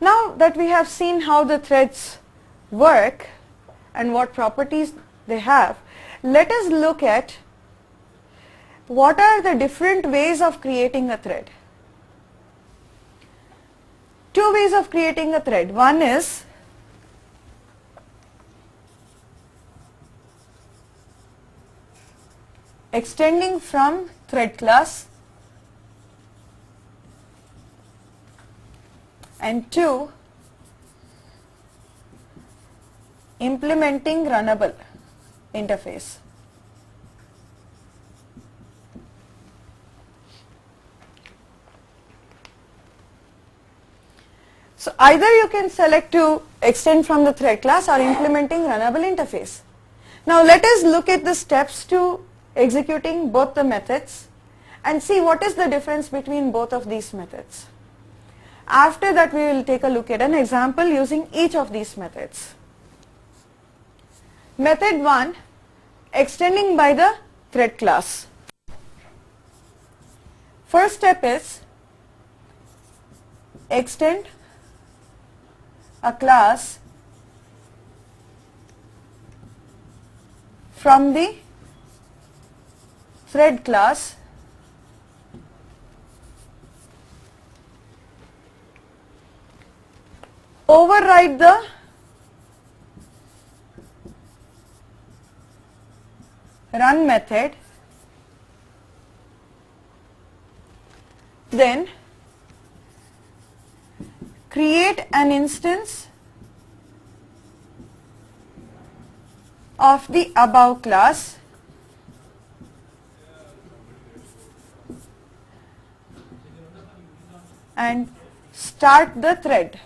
Now that we have seen how the threads work and what properties they have, let us look at what are the different ways of creating a thread. Two ways of creating a thread. One is extending from thread class, and two, implementing runnable interface. So either you can select to extend from the thread class or implementing runnable interface. Now let us look at the steps to executing both the methods and see what is the difference between both of these methods. After that we will take a look at an example using each of these methods. Method 1, extending by the thread class. First step is extend a class from the thread class override the run method, then create an instance of the above class and start the thread.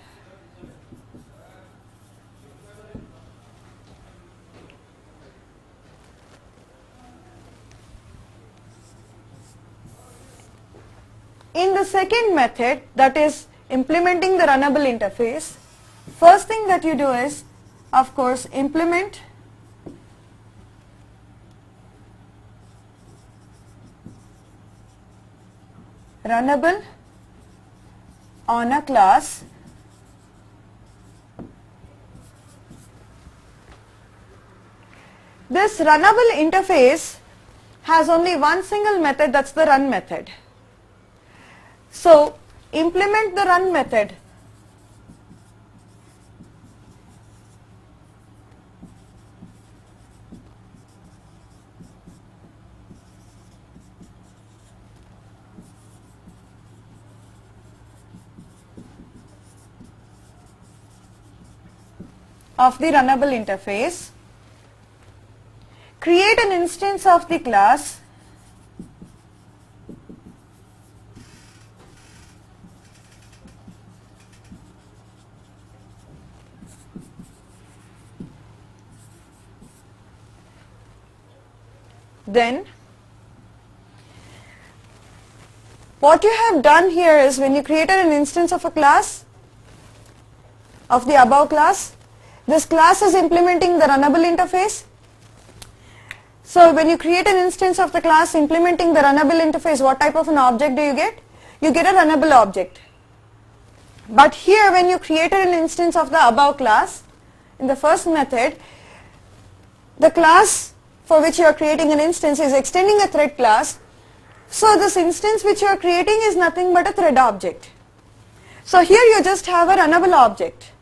In the second method, that is implementing the runnable interface, first thing that you do is, of course, implement runnable on a class This runnable interface has only one single method, that's the run method. So implement the run method. Of the runnable interface, create an instance of the class then what you have done here is when you created an instance of a class of the above class, this class is implementing the runnable interface. So when you create an instance of the class implementing the runnable interface, what type of an object do you get? You get a runnable object. But here when you created an instance of the above class, in the first method, the class for which you are creating an instance is extending a thread class. So this instance which you are creating is nothing but a thread object. So here you just have a runnable object.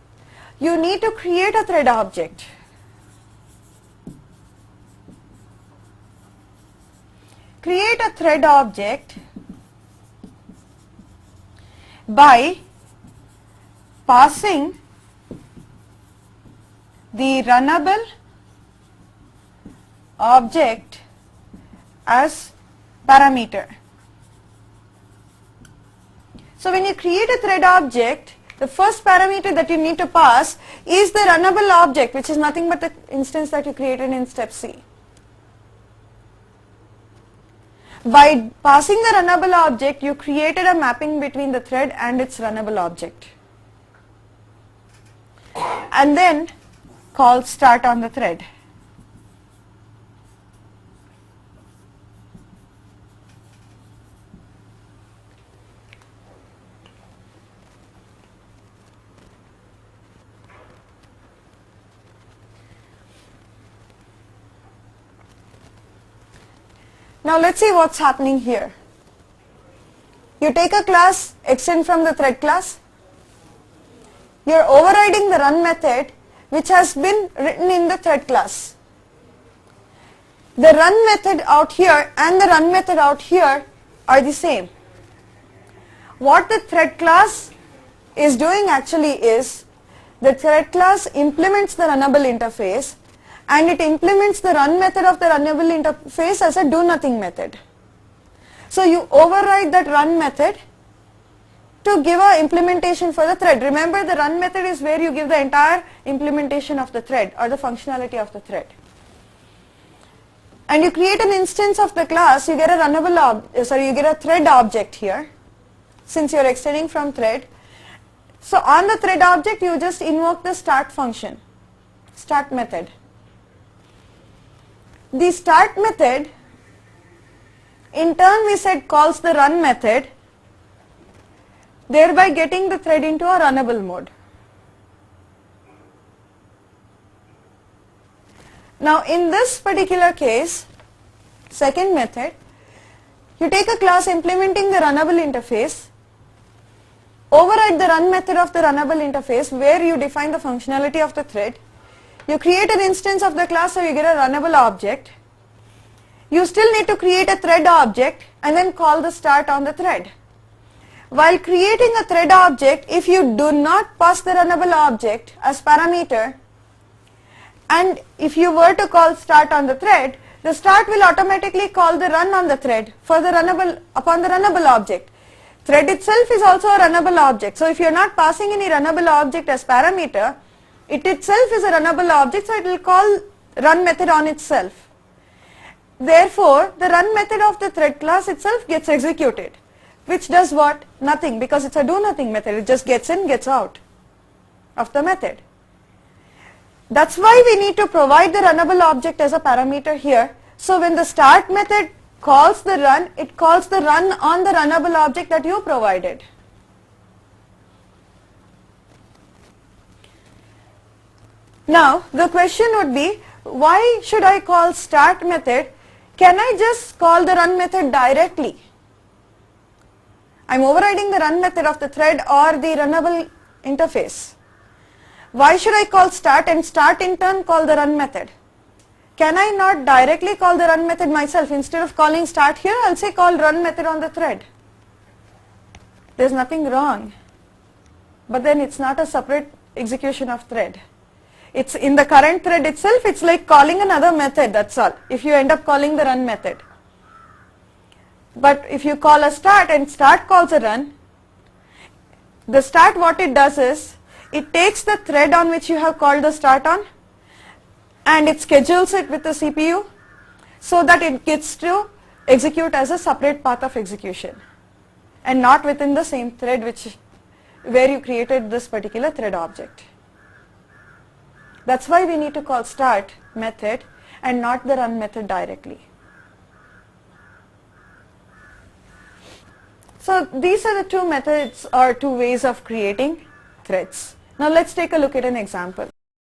You need to create a thread object. Create a thread object by passing the runnable object as parameter. So when you create a thread object, the first parameter that you need to pass is the runnable object, which is nothing but the instance that you created in step C. By passing the runnable object, you created a mapping between the thread and its runnable object. And then call start on the thread. Now let's see what's happening here. You take a class, extend from the thread class. You're overriding the run method which has been written in the thread class. The run method out here and the run method out here are the same. What the thread class is doing actually is, the thread class implements the runnable interface and it implements the run method of the runnable interface as a do nothing method. So you override that run method to give a implementation for the thread. Remember, the run method is where you give the entire implementation of the thread or the functionality of the thread. And you create an instance of the class, you get a you get a thread object here, since you're extending from thread. So on the thread object you just invoke the start function, start method. The start method in turn we said calls the run method, thereby getting the thread into a runnable mode. Now in this particular case, second method, you take a class implementing the runnable interface, override the run method of the runnable interface where you define the functionality of the thread, you create an instance of the class so you get a runnable object. You still need to create a thread object and then call the start on the thread. While creating a thread object, if you do not pass the runnable object as parameter, and if you were to call start on the thread, the start will automatically call the run on the thread for the runnable upon the runnable object. Thread itself is also a runnable object. So if you are not passing any runnable object as parameter, it itself is a runnable object, so it will call run method on itself. Therefore, the run method of the thread class itself gets executed, which does what? Nothing, because it's a do nothing method. It just gets in, gets out of the method. That's why we need to provide the runnable object as a parameter here. So when the start method calls the run, it calls the run on the runnable object that you provided. Now the question would be, why should I call start method? Can I just call the run method directly? I'm overriding the run method of the thread or the runnable interface. Why should I call start and start in turn call the run method? Can I not directly call the run method myself? Instead of calling start here, I'll say call run method on the thread. There's nothing wrong. But then it's not a separate execution of thread. It's in the current thread itself, it's like calling another method, that's all, if you end up calling the run method. But if you call a start and start calls a run, the start, what it does is, it takes the thread on which you have called the start on and it schedules it with the CPU so that it gets to execute as a separate path of execution and not within the same thread where you created this particular thread object. That's why we need to call start method and not the run method directly. So these are the two methods or two ways of creating threads. Now let's take a look at an example.